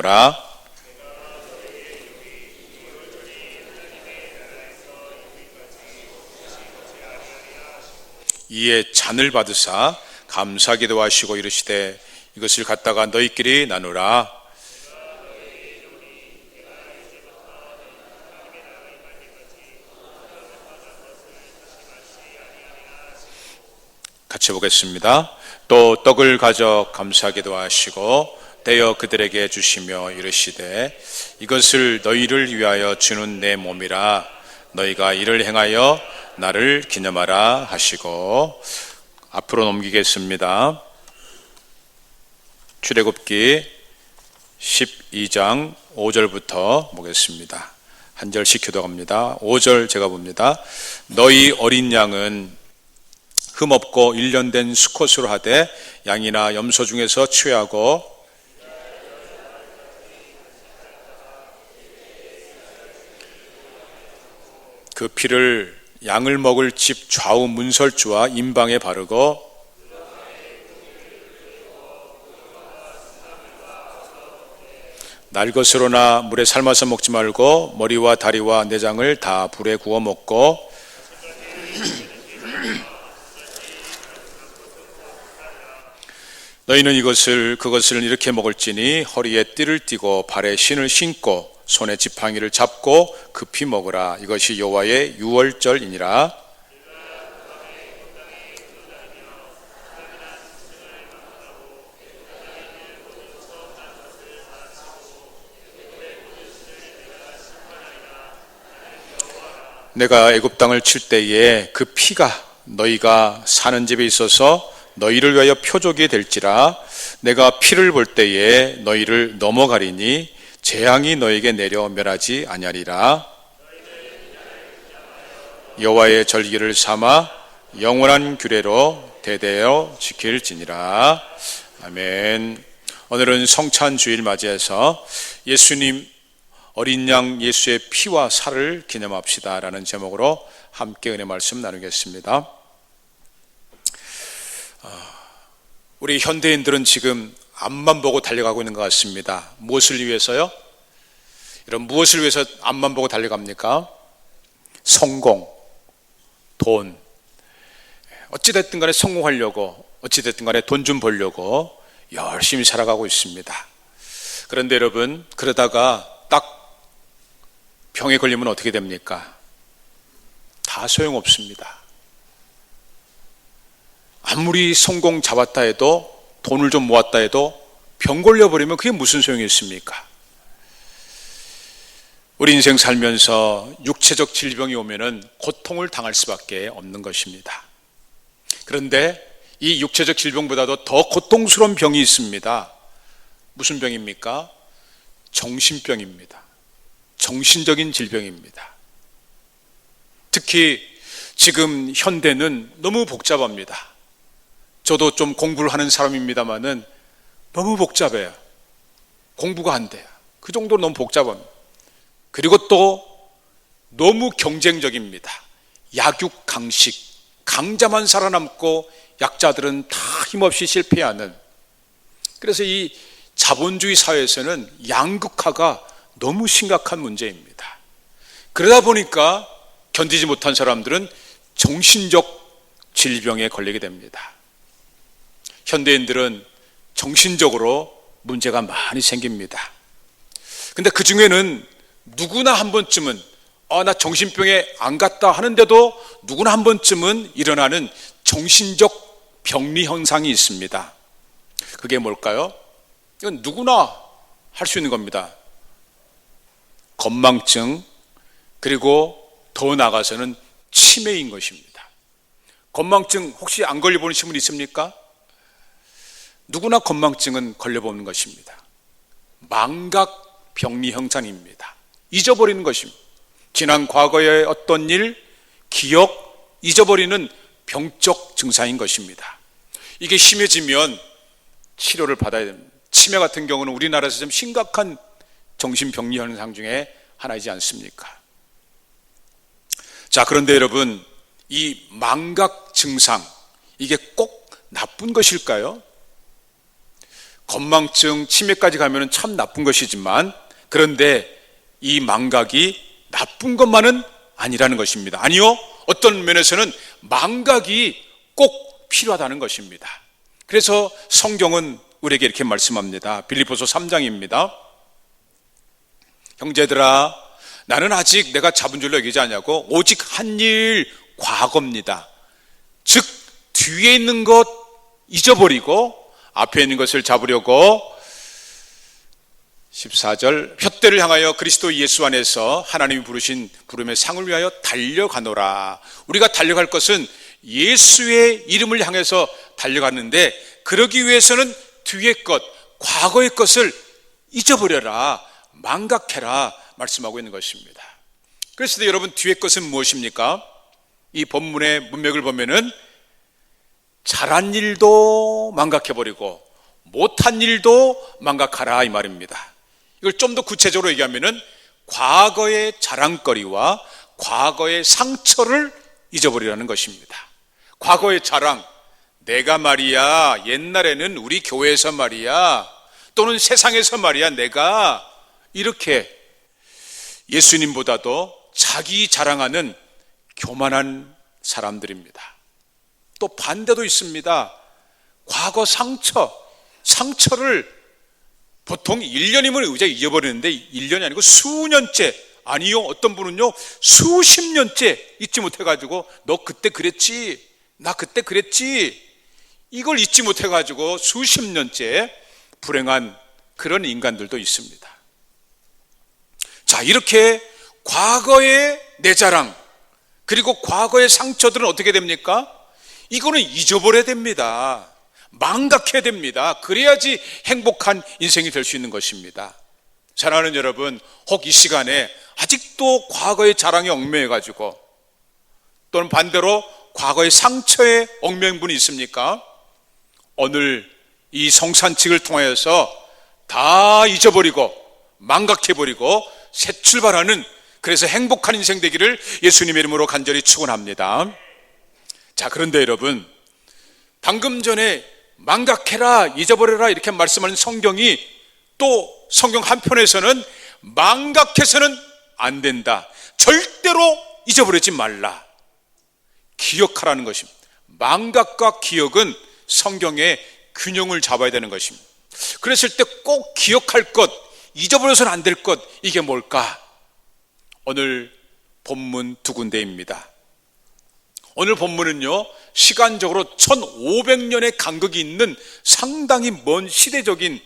라 이에 잔을 받으사 감사 기도하시고 이르시되 이것을 갖다가 너희끼리 나누라. 같이 보겠습니다. 또 떡을 가져 감사 기도하시고 떼어 그들에게 주시며 이르시되 이것을 너희를 위하여 주는 내 몸이라. 너희가 이를 행하여 나를 기념하라 하시고, 앞으로 넘기겠습니다. 출애굽기 12장 5절부터 보겠습니다. 한 절씩 교독합니다. 5절 제가 봅니다. 너희 어린 양은 흠없고 1년 된 수컷으로 하되 양이나 염소 중에서 취하고 그 피를 양을 먹을 집 좌우 문설주와 임방에 바르고 날 것으로나 물에 삶아서 먹지 말고 머리와 다리와 내장을 다 불에 구워 먹고 너희는 그것을 이렇게 먹을지니 허리에 띠를 띠고 발에 신을 신고 손에 지팡이를 잡고 급히 먹으라. 이것이 여호와의 유월절이니라. 내가 애굽 땅을 칠 때에 그 피가 너희가 사는 집에 있어서 너희를 위하여 표적이 될지라. 내가 피를 볼 때에 너희를 넘어가리니 재앙이 너에게 내려 멸하지 아니하리라. 여호와의 절기를 삼아 영원한 규례로 대대로 지킬지니라. 아멘. 오늘은 성찬주일 맞이해서 예수님 어린 양 예수의 피와 살을 기념합시다 라는 제목으로 함께 은혜 말씀 나누겠습니다. 우리 현대인들은 지금 앞만 보고 달려가고 있는 것 같습니다. 무엇을 위해서요? 여러분, 무엇을 위해서 앞만 보고 달려갑니까? 성공, 돈. 어찌됐든 간에 성공하려고, 어찌됐든 간에 돈 좀 벌려고 열심히 살아가고 있습니다. 그런데 여러분, 그러다가 딱 병에 걸리면 어떻게 됩니까? 다 소용없습니다. 아무리 성공 잡았다 해도, 돈을 좀 모았다 해도 병 걸려버리면 그게 무슨 소용이 있습니까? 우리 인생 살면서 육체적 질병이 오면은 고통을 당할 수밖에 없는 것입니다. 그런데 이 육체적 질병보다도 더 고통스러운 병이 있습니다. 무슨 병입니까? 정신병입니다. 정신적인 질병입니다. 특히 지금 현대는 너무 복잡합니다. 저도 좀 공부를 하는 사람입니다만은 너무 복잡해요. 공부가 안 돼요. 그 정도로 너무 복잡합니다. 그리고 또 너무 경쟁적입니다. 약육강식, 강자만 살아남고 약자들은 다 힘없이 실패하는. 그래서 이 자본주의 사회에서는 양극화가 너무 심각한 문제입니다. 그러다 보니까 견디지 못한 사람들은 정신적 질병에 걸리게 됩니다. 현대인들은 정신적으로 문제가 많이 생깁니다. 근데 그 중에는 누구나 한 번쯤은 나 정신병에 안 갔다 하는데도 누구나 한 번쯤은 일어나는 정신적 병리 현상이 있습니다. 그게 뭘까요? 이건 누구나 할 수 있는 겁니다. 건망증, 그리고 더 나아가서는 치매인 것입니다. 건망증 혹시 안 걸려보신 분 있습니까? 누구나 건망증은 걸려보는 것입니다. 망각 병리 현상입니다. 잊어버리는 것입니다. 지난 과거의 어떤 일, 기억, 잊어버리는 병적 증상인 것입니다. 이게 심해지면 치료를 받아야 됩니다. 치매 같은 경우는 우리나라에서 좀 심각한 정신병리 현상 중에 하나이지 않습니까? 자, 그런데 여러분, 이 망각 증상, 이게 꼭 나쁜 것일까요? 건망증, 치매까지 가면 참 나쁜 것이지만, 그런데 이 망각이 나쁜 것만은 아니라는 것입니다. 아니요, 어떤 면에서는 망각이 꼭 필요하다는 것입니다. 그래서 성경은 우리에게 이렇게 말씀합니다. 빌립보서 3장입니다. 형제들아, 나는 아직 내가 잡은 줄로 여기지 않냐고, 오직 한 일 과거입니다. 즉 뒤에 있는 것 잊어버리고 앞에 있는 것을 잡으려고 14절 푯대를 향하여 그리스도 예수 안에서 하나님이 부르신 부름의 상을 위하여 달려가노라. 우리가 달려갈 것은 예수의 이름을 향해서 달려갔는데, 그러기 위해서는 뒤의 것, 과거의 것을 잊어버려라, 망각해라 말씀하고 있는 것입니다. 그래서 여러분, 뒤의 것은 무엇입니까? 이 본문의 문맥을 보면은 잘한 일도 망각해버리고 못한 일도 망각하라 이 말입니다. 이걸 좀 더 구체적으로 얘기하면은 과거의 자랑거리와 과거의 상처를 잊어버리라는 것입니다. 과거의 자랑, 내가 말이야 옛날에는 우리 교회에서 말이야, 또는 세상에서 말이야 내가 이렇게 예수님보다도 자기 자랑하는 교만한 사람들입니다. 또 반대도 있습니다. 과거 상처를 보통 1년이면 의자 잊어버리는데 1년이 아니고 수년째, 아니요 어떤 분은요 수십 년째 잊지 못해가지고 너 그때 그랬지, 나 그때 그랬지, 이걸 잊지 못해가지고 수십 년째 불행한 그런 인간들도 있습니다. 자, 이렇게 과거의 내 자랑 그리고 과거의 상처들은 어떻게 됩니까? 이거는 잊어버려야 됩니다. 망각해야 됩니다. 그래야지 행복한 인생이 될 수 있는 것입니다. 사랑하는 여러분, 혹 이 시간에 아직도 과거의 자랑에 얽매여가지고 또는 반대로 과거의 상처에 얽매인 분이 있습니까? 오늘 이 성산칙을 통하여서 다 잊어버리고 망각해버리고 새 출발하는, 그래서 행복한 인생 되기를 예수님의 이름으로 간절히 축원합니다. 자, 그런데 여러분, 방금 전에 망각해라, 잊어버려라 이렇게 말씀하는 성경이 또 성경 한편에서는 망각해서는 안 된다, 절대로 잊어버리지 말라, 기억하라는 것입니다. 망각과 기억은 성경의 균형을 잡아야 되는 것입니다. 그랬을 때 꼭 기억할 것, 잊어버려서는 안 될 것, 이게 뭘까? 오늘 본문 두 군데입니다. 오늘 본문은요, 시간적으로 1500년의 간극이 있는 상당히 먼 시대적인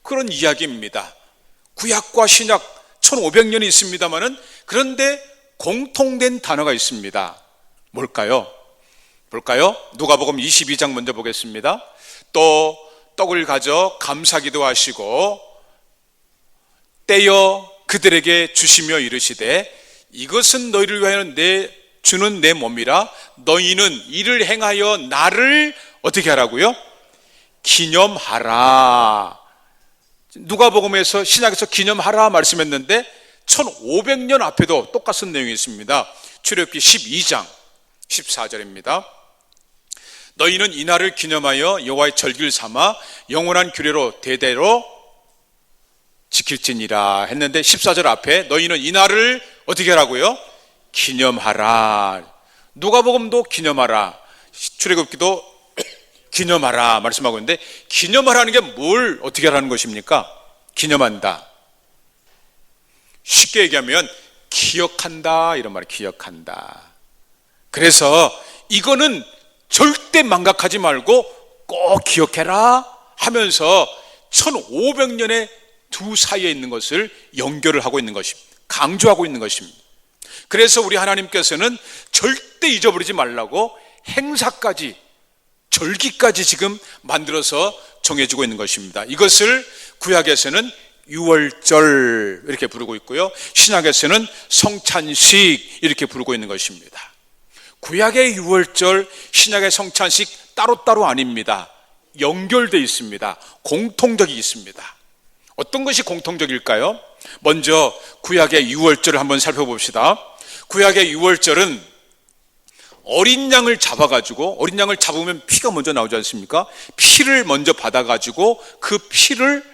그런 이야기입니다. 구약과 신약 1500년이 있습니다만은, 그런데 공통된 단어가 있습니다. 뭘까요? 볼까요? 누가복음 22장 먼저 보겠습니다. 또 떡을 가져 감사기도 하시고 떼어 그들에게 주시며 이르시되, 이것은 너희를 위하여 주는 내 몸이라, 너희는 이를 행하여 나를 어떻게 하라고요? 기념하라. 누가복음에서, 신약에서 기념하라 말씀했는데 1500년 앞에도 똑같은 내용이 있습니다. 출애굽기 12장 14절입니다. 너희는 이 날을 기념하여 여호와의 절기를 삼아 영원한 규례로 대대로 지킬지니라 했는데, 14절 앞에 너희는 이 날을 어떻게 하라고요? 기념하라. 누가복음도 기념하라, 출애굽기도 기념하라 말씀하고 있는데, 기념하라는 게 뭘 어떻게 하라는 것입니까? 기념한다, 쉽게 얘기하면 기억한다 이런 말이에요. 기억한다. 그래서 이거는 절대 망각하지 말고 꼭 기억해라 하면서 1500년의 두 사이에 있는 것을 연결을 하고 있는 것입니다. 강조하고 있는 것입니다. 그래서 우리 하나님께서는 절대 잊어버리지 말라고 행사까지, 절기까지 지금 만들어서 정해주고 있는 것입니다. 이것을 구약에서는 유월절 이렇게 부르고 있고요, 신약에서는 성찬식 이렇게 부르고 있는 것입니다. 구약의 유월절, 신약의 성찬식 따로따로 아닙니다. 연결되어 있습니다. 공통적이 있습니다. 어떤 것이 공통적일까요? 먼저 구약의 유월절을 한번 살펴봅시다. 구약의 유월절은 어린 양을 잡아가지고, 어린 양을 잡으면 피가 먼저 나오지 않습니까? 피를 먼저 받아가지고 그 피를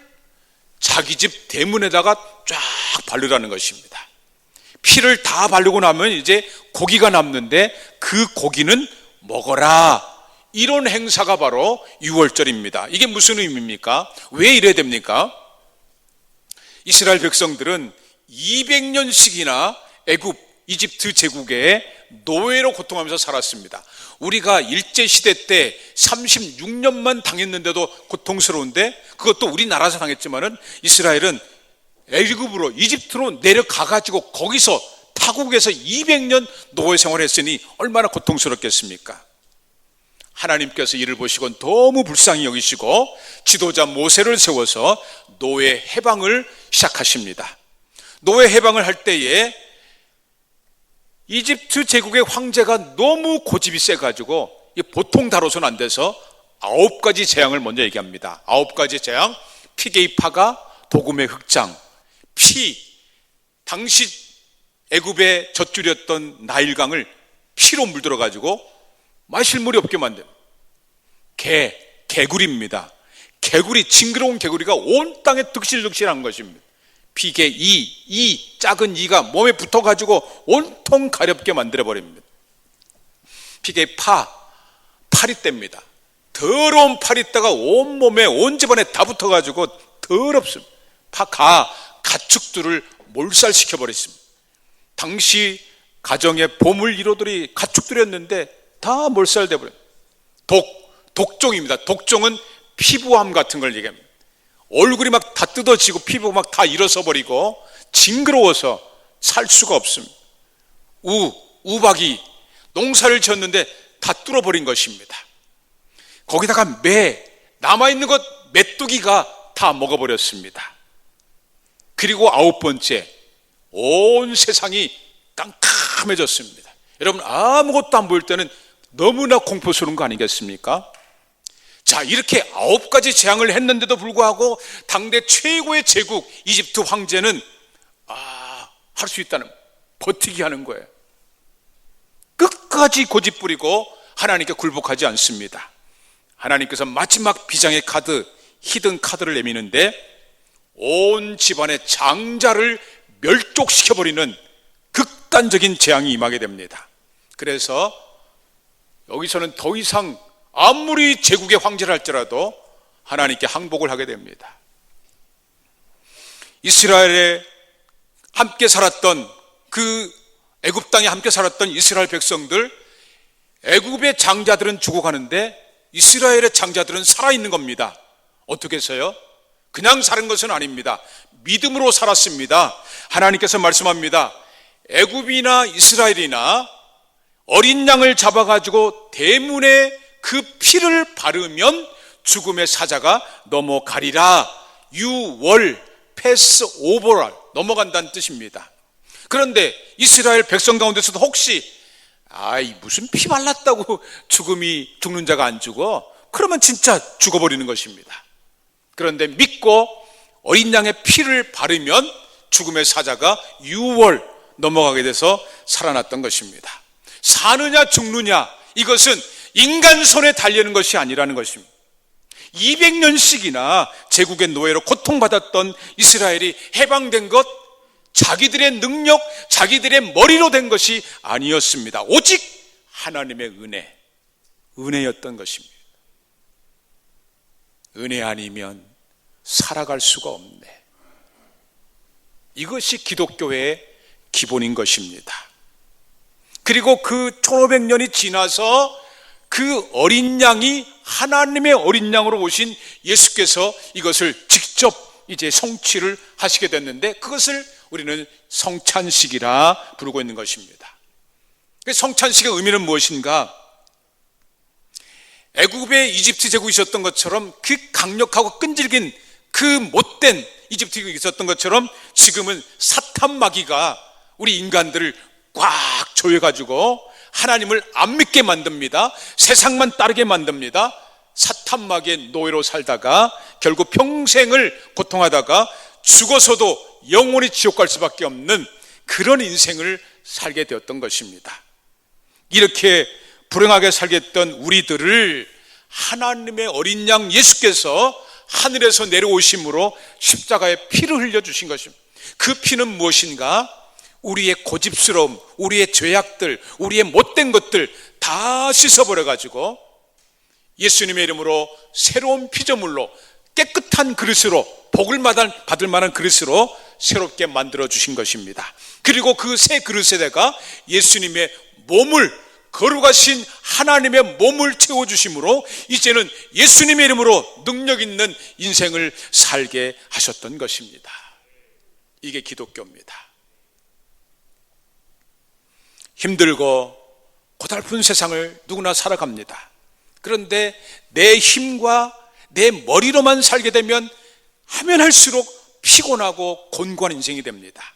자기 집 대문에다가 쫙 바르라는 것입니다. 피를 다 바르고 나면 이제 고기가 남는데 그 고기는 먹어라. 이런 행사가 바로 유월절입니다. 이게 무슨 의미입니까? 왜 이래야 됩니까? 이스라엘 백성들은 200년씩이나 애굽, 이집트 제국의 노예로 고통하면서 살았습니다. 우리가 일제시대 때 36년만 당했는데도 고통스러운데, 그것도 우리나라에서 당했지만은 이스라엘은 애굽으로, 이집트로 내려가가지고 거기서 타국에서 200년 노예 생활했으니 얼마나 고통스럽겠습니까? 하나님께서 이를 보시고 너무 불쌍히 여기시고 지도자 모세를 세워서 노예 해방을 시작하십니다. 노예 해방을 할 때에 이집트 제국의 황제가 너무 고집이 세가지고 보통 다뤄서는 안 돼서 9가지 재앙을 먼저 얘기합니다. 9가지 재앙: 피게이 파가, 도금의 흑장, 당시 애굽의 젖줄이었던 나일강을 피로 물들어가지고 마실 물이 없게 만든 개구리입니다. 개구리, 징그러운 개구리가 온 땅에 득실득실한 것입니다. 피게 작은 이가 몸에 붙어가지고 온통 가렵게 만들어버립니다. 피게 파리떼입니다. 더러운 파리떼가 온몸에, 온 집안에 다 붙어가지고 더럽습니다. 가축들을 몰살시켜버렸습니다. 당시 가정의 보물 이로들이 가축들이었는데 다 몰살돼버려요. 독종입니다. 독종은 피부암 같은 걸 얘기합니다. 얼굴이 막 다 뜯어지고 피부가 막 다 일어서 버리고 징그러워서 살 수가 없습니다. 우박이 농사를 지었는데 다 뚫어버린 것입니다. 거기다가 남아있는 것 메뚜기가 다 먹어버렸습니다. 그리고 9번째, 온 세상이 깜깜해졌습니다. 여러분, 아무것도 안 보일 때는 너무나 공포스러운 거 아니겠습니까? 자, 이렇게 9가지 재앙을 했는데도 불구하고 당대 최고의 제국 이집트 황제는 할 수 있다는, 버티기 하는 거예요. 끝까지 고집 부리고 하나님께 굴복하지 않습니다. 하나님께서 마지막 비장의 카드, 히든 카드를 내미는데 온 집안의 장자를 멸족시켜버리는 극단적인 재앙이 임하게 됩니다. 그래서 여기서는 더 이상 아무리 제국의 황제를 할지라도 하나님께 항복을 하게 됩니다. 이스라엘에 함께 살았던, 그 애굽 땅에 함께 살았던 이스라엘 백성들, 애굽의 장자들은 죽어가는데 이스라엘의 장자들은 살아있는 겁니다. 어떻게 해서요? 그냥 사는 것은 아닙니다. 믿음으로 살았습니다. 하나님께서 말씀합니다. 애굽이나 이스라엘이나 어린 양을 잡아가지고 대문에 그 피를 바르면 죽음의 사자가 넘어가리라. 유월, 패스 오버랄, 넘어간다는 뜻입니다. 그런데 이스라엘 백성 가운데서도 혹시 무슨 피 발랐다고 죽는 자가 안 죽어? 그러면 진짜 죽어버리는 것입니다. 그런데 믿고 어린 양의 피를 바르면 죽음의 사자가 유월 넘어가게 돼서 살아났던 것입니다. 사느냐 죽느냐, 이것은 인간 손에 달리는 것이 아니라는 것입니다. 200년씩이나 제국의 노예로 고통받았던 이스라엘이 해방된 것, 자기들의 능력, 자기들의 머리로 된 것이 아니었습니다. 오직 하나님의 은혜였던 것입니다. 은혜 아니면 살아갈 수가 없네. 이것이 기독교의 기본인 것입니다. 그리고 그 1500년이 지나서 그 어린 양이 하나님의 어린 양으로 오신 예수께서 이것을 직접 이제 성취를 하시게 됐는데, 그것을 우리는 성찬식이라 부르고 있는 것입니다. 성찬식의 의미는 무엇인가? 애굽의 이집트 제국이 있었던 것처럼, 그 강력하고 끈질긴 그 못된 이집트 제국이 있었던 것처럼, 지금은 사탄 마귀가 우리 인간들을 꽉 조여가지고 하나님을 안 믿게 만듭니다. 세상만 따르게 만듭니다. 사탄 마귀의 노예로 살다가 결국 평생을 고통하다가 죽어서도 영원히 지옥 갈 수밖에 없는 그런 인생을 살게 되었던 것입니다. 이렇게 불행하게 살겠던 우리들을 하나님의 어린 양 예수께서 하늘에서 내려오심으로 십자가에 피를 흘려주신 것입니다. 그 피는 무엇인가? 우리의 고집스러움, 우리의 죄악들, 우리의 못된 것들 다 씻어버려가지고 예수님의 이름으로 새로운 피조물로 깨끗한 그릇으로, 복을 받을 만한 그릇으로 새롭게 만들어주신 것입니다. 그리고 그 새 그릇에다가 예수님의 몸을, 거룩하신 하나님의 몸을 채워주심으로 이제는 예수님의 이름으로 능력 있는 인생을 살게 하셨던 것입니다. 이게 기독교입니다. 힘들고 고달픈 세상을 누구나 살아갑니다. 그런데 내 힘과 내 머리로만 살게 되면 하면 할수록 피곤하고 곤고한 인생이 됩니다.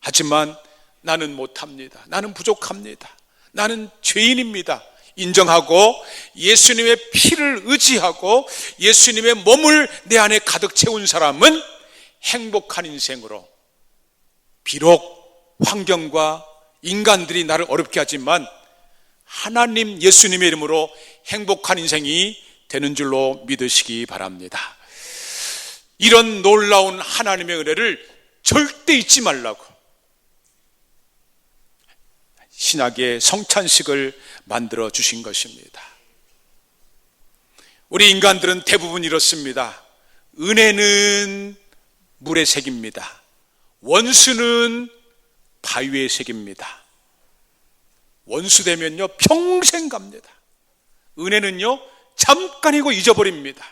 하지만 나는 못합니다. 나는 부족합니다. 나는 죄인입니다. 인정하고 예수님의 피를 의지하고 예수님의 몸을 내 안에 가득 채운 사람은 행복한 인생으로, 비록 환경과 인간들이 나를 어렵게 하지만 하나님 예수님의 이름으로 행복한 인생이 되는 줄로 믿으시기 바랍니다. 이런 놀라운 하나님의 은혜를 절대 잊지 말라고 신약의 성찬식을 만들어 주신 것입니다. 우리 인간들은 대부분 이렇습니다. 은혜는 물의 색입니다. 원수는 바위의 색입니다. 원수 되면요 평생 갑니다. 은혜는요 잠깐이고 잊어버립니다.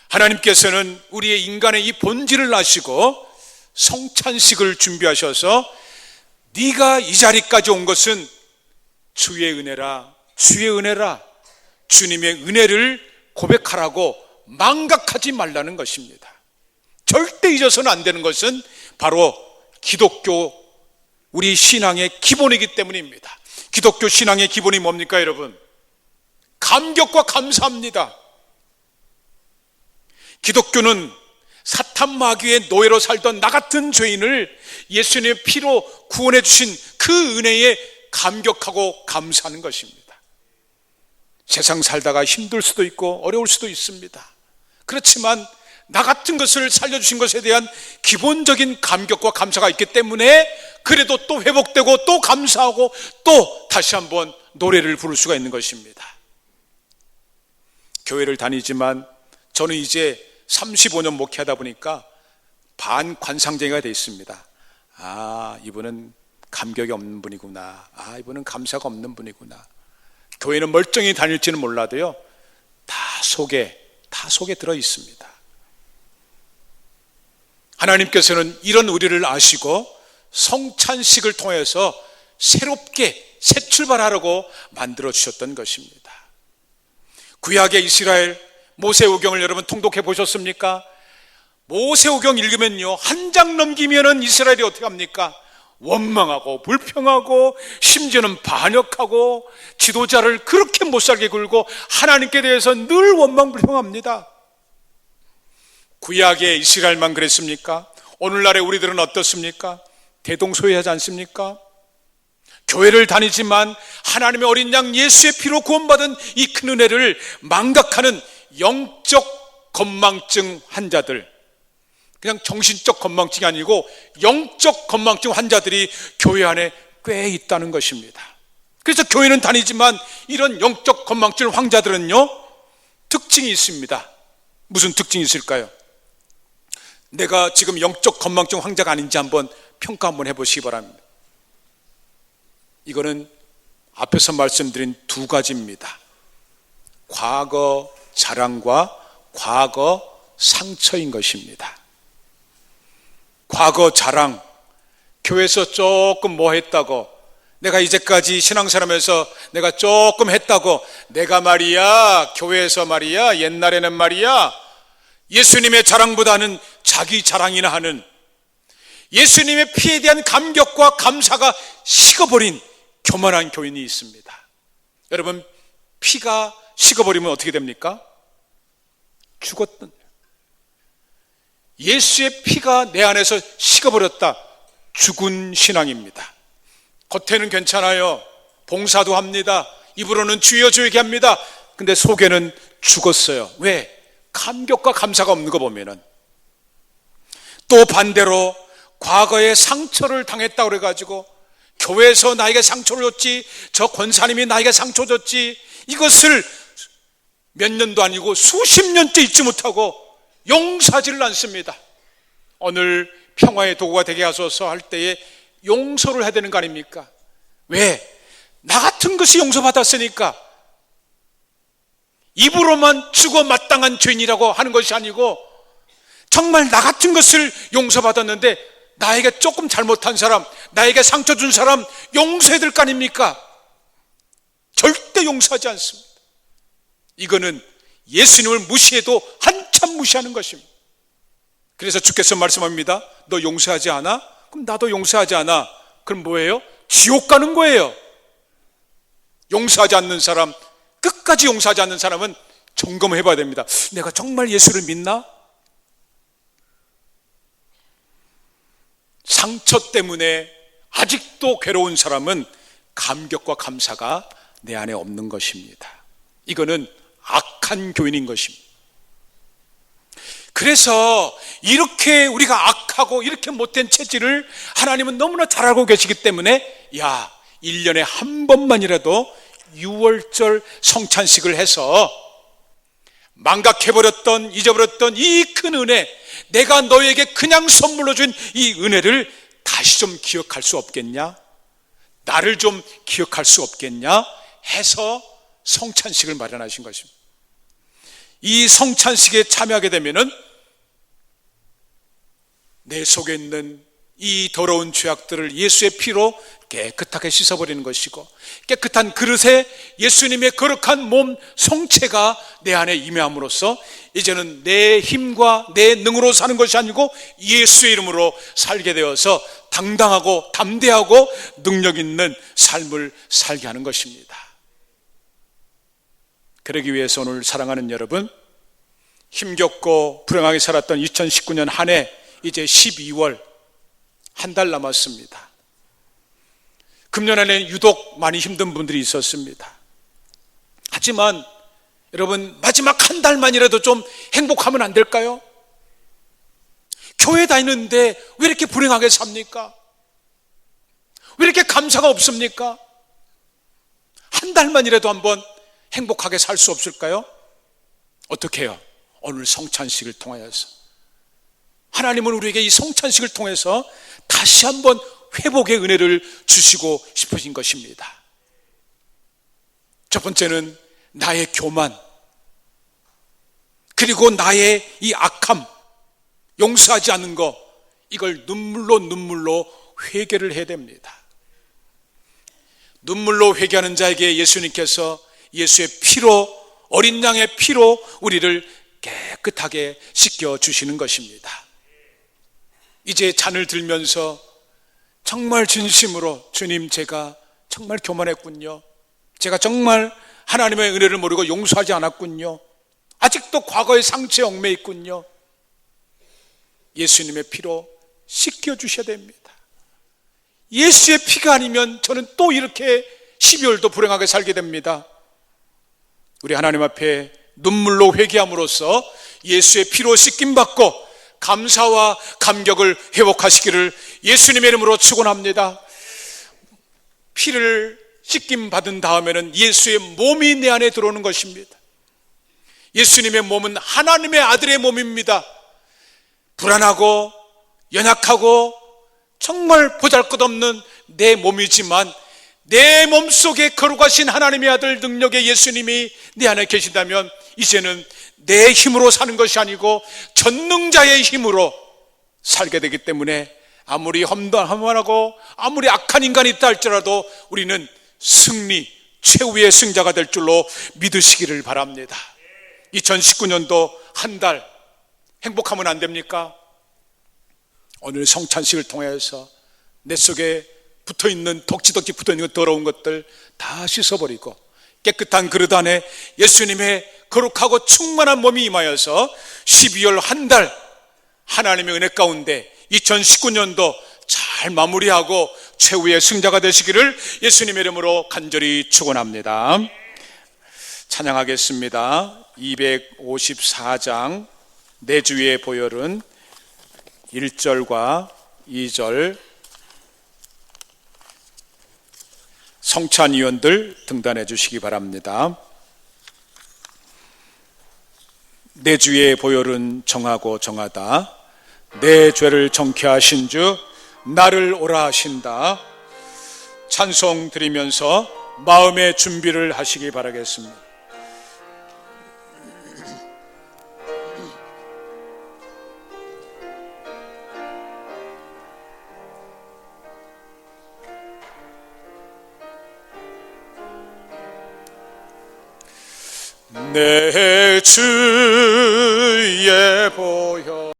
하나님께서는 우리의 인간의 이 본질을 아시고 성찬식을 준비하셔서 네가 이 자리까지 온 것은 주의 은혜라, 주의 은혜라, 주님의 은혜를 고백하라고 망각하지 말라는 것입니다. 절대 잊어서는 안 되는 것은 바로 기독교 우리 신앙의 기본이기 때문입니다. 기독교 신앙의 기본이 뭡니까 여러분? 감격과 감사합니다. 기독교는 사탄 마귀의 노예로 살던 나 같은 죄인을 예수님의 피로 구원해 주신 그 은혜에 감격하고 감사하는 것입니다. 세상 살다가 힘들 수도 있고 어려울 수도 있습니다. 그렇지만 나 같은 것을 살려주신 것에 대한 기본적인 감격과 감사가 있기 때문에 그래도 또 회복되고 또 감사하고 또 다시 한번 노래를 부를 수가 있는 것입니다. 교회를 다니지만 저는 이제 35년 목회하다 보니까 반관상쟁이가 되어 있습니다. 아, 이분은 감격이 없는 분이구나. 아, 이분은 감사가 없는 분이구나. 교회는 멀쩡히 다닐지는 몰라도요, 다 속에 들어 있습니다. 하나님께서는 이런 우리를 아시고 성찬식을 통해서 새롭게 새 출발하라고 만들어 주셨던 것입니다. 구약의 이스라엘 모세오경을 여러분 통독해 보셨습니까? 모세오경 읽으면요 한 장 넘기면은 이스라엘이 어떻게 합니까? 원망하고 불평하고 심지어는 반역하고 지도자를 그렇게 못살게 굴고 하나님께 대해서 늘 원망 불평합니다. 구약의 이스라엘만 그랬습니까? 오늘날의 우리들은 어떻습니까? 대동소이하지 않습니까? 교회를 다니지만 하나님의 어린 양 예수의 피로 구원받은 이 큰 은혜를 망각하는 영적 건망증 환자들, 그냥 정신적 건망증이 아니고 영적 건망증 환자들이 교회 안에 꽤 있다는 것입니다. 그래서 교회는 다니지만 이런 영적 건망증 환자들은요 특징이 있습니다. 무슨 특징이 있을까요? 내가 지금 영적 건망증 환자가 아닌지 한번 평가 한번 해보시기 바랍니다. 이거는 앞에서 말씀드린 두 가지입니다. 과거 자랑과 과거 상처인 것입니다. 과거 자랑, 교회에서 조금 뭐 했다고, 내가 이제까지 신앙생활하면서 내가 조금 했다고, 내가 말이야 교회에서 말이야 옛날에는 말이야 예수님의 자랑보다는 자기 자랑이나 하는, 예수님의 피에 대한 감격과 감사가 식어버린 교만한 교인이 있습니다. 여러분, 피가 식어버리면 어떻게 됩니까? 죽었던, 예수의 피가 내 안에서 식어버렸다, 죽은 신앙입니다. 겉에는 괜찮아요. 봉사도 합니다. 입으로는 주여 주여 얘기합니다. 근데 속에는 죽었어요. 왜? 감격과 감사가 없는 거 보면은. 또 반대로 과거에 상처를 당했다고 그래가지고 교회에서 나에게 상처를 줬지, 저 권사님이 나에게 상처 줬지, 이것을 몇 년도 아니고 수십 년째 잊지 못하고 용서하지를 않습니다. 오늘 평화의 도구가 되게 하소서 할 때에 용서를 해야 되는 거 아닙니까? 왜? 나 같은 것이 용서받았으니까. 입으로만 죽어 마땅한 죄인이라고 하는 것이 아니고 정말 나 같은 것을 용서받았는데 나에게 조금 잘못한 사람, 나에게 상처 준 사람 용서해야 될 거 아닙니까? 절대 용서하지 않습니다. 이거는 예수님을 무시해도 한참 무시하는 것입니다. 그래서 주께서 말씀합니다. 너 용서하지 않아? 그럼 나도 용서하지 않아. 그럼 뭐예요? 지옥 가는 거예요. 용서하지 않는 사람, 끝까지 용서하지 않는 사람은 점검해 봐야 됩니다. 내가 정말 예수를 믿나? 상처 때문에 아직도 괴로운 사람은 감격과 감사가 내 안에 없는 것입니다. 이거는 악한 교인인 것입니다. 그래서 이렇게 우리가 악하고 이렇게 못된 체질을 하나님은 너무나 잘 알고 계시기 때문에 1년에 한 번만이라도 6월절 성찬식을 해서 망각해버렸던, 잊어버렸던 이 큰 은혜, 내가 너에게 그냥 선물로 준 이 은혜를 다시 좀 기억할 수 없겠냐? 나를 좀 기억할 수 없겠냐? 해서 성찬식을 마련하신 것입니다. 이 성찬식에 참여하게 되면은 내 속에 있는 이 더러운 죄악들을 예수의 피로 깨끗하게 씻어버리는 것이고, 깨끗한 그릇에 예수님의 거룩한 몸 성체가 내 안에 임함으로써 이제는 내 힘과 내 능으로 사는 것이 아니고 예수의 이름으로 살게 되어서 당당하고 담대하고 능력 있는 삶을 살게 하는 것입니다. 그러기 위해서 오늘 사랑하는 여러분, 힘겹고 불행하게 살았던 2019년 한 해 이제 12월 한 달 남았습니다. 금년 안에 유독 많이 힘든 분들이 있었습니다. 하지만 여러분, 마지막 한 달만이라도 좀 행복하면 안 될까요? 교회 다니는데 왜 이렇게 불행하게 삽니까? 왜 이렇게 감사가 없습니까? 한 달만이라도 한번 행복하게 살 수 없을까요? 어떻게 해요? 오늘 성찬식을 통하여서 하나님은 우리에게 이 성찬식을 통해서 다시 한번 회복의 은혜를 주시고 싶으신 것입니다. 첫 번째는 나의 교만, 그리고 나의 이 악함, 용서하지 않는 것, 이걸 눈물로 회개를 해야 됩니다. 눈물로 회개하는 자에게 예수님께서 예수의 피로, 어린 양의 피로 우리를 깨끗하게 씻겨주시는 것입니다. 이제 잔을 들면서 정말 진심으로, 주님, 제가 정말 교만했군요. 제가 정말 하나님의 은혜를 모르고 용서하지 않았군요. 아직도 과거의 상처에 얽매 있군요. 예수님의 피로 씻겨주셔야 됩니다. 예수의 피가 아니면 저는 또 이렇게 12월도 불행하게 살게 됩니다. 우리 하나님 앞에 눈물로 회개함으로써 예수의 피로 씻김받고 감사와 감격을 회복하시기를 예수님의 이름으로 축원합니다. 피를 씻김받은 다음에는 예수의 몸이 내 안에 들어오는 것입니다. 예수님의 몸은 하나님의 아들의 몸입니다. 불안하고 연약하고 정말 보잘것없는 내 몸이지만 내 몸속에 거룩하신 하나님의 아들 능력의 예수님이 내 안에 계신다면 이제는 내 힘으로 사는 것이 아니고 전능자의 힘으로 살게 되기 때문에 아무리 험난하고 아무리 악한 인간이 있다 할지라도 우리는 승리, 최후의 승자가 될 줄로 믿으시기를 바랍니다. 2019년도 한 달 행복하면 안 됩니까? 오늘 성찬식을 통해서 내 속에 붙어있는, 덕지덕지 붙어있는 더러운 것들 다 씻어버리고 깨끗한 그릇 안에 예수님의 거룩하고 충만한 몸이 임하여서 12월 한 달 하나님의 은혜 가운데 2019년도 잘 마무리하고 최후의 승자가 되시기를 예수님의 이름으로 간절히 축원합니다. 찬양하겠습니다. 254장 내 주위의 보혈은 1절과 2절 성찬위원들 등단해 주시기 바랍니다. 내 주의 보혈은 정하고 정하다. 내 죄를 정케 하신 주 나를 오라 하신다. 찬송 드리면서 마음의 준비를 하시기 바라겠습니다. 내 주의 보혈은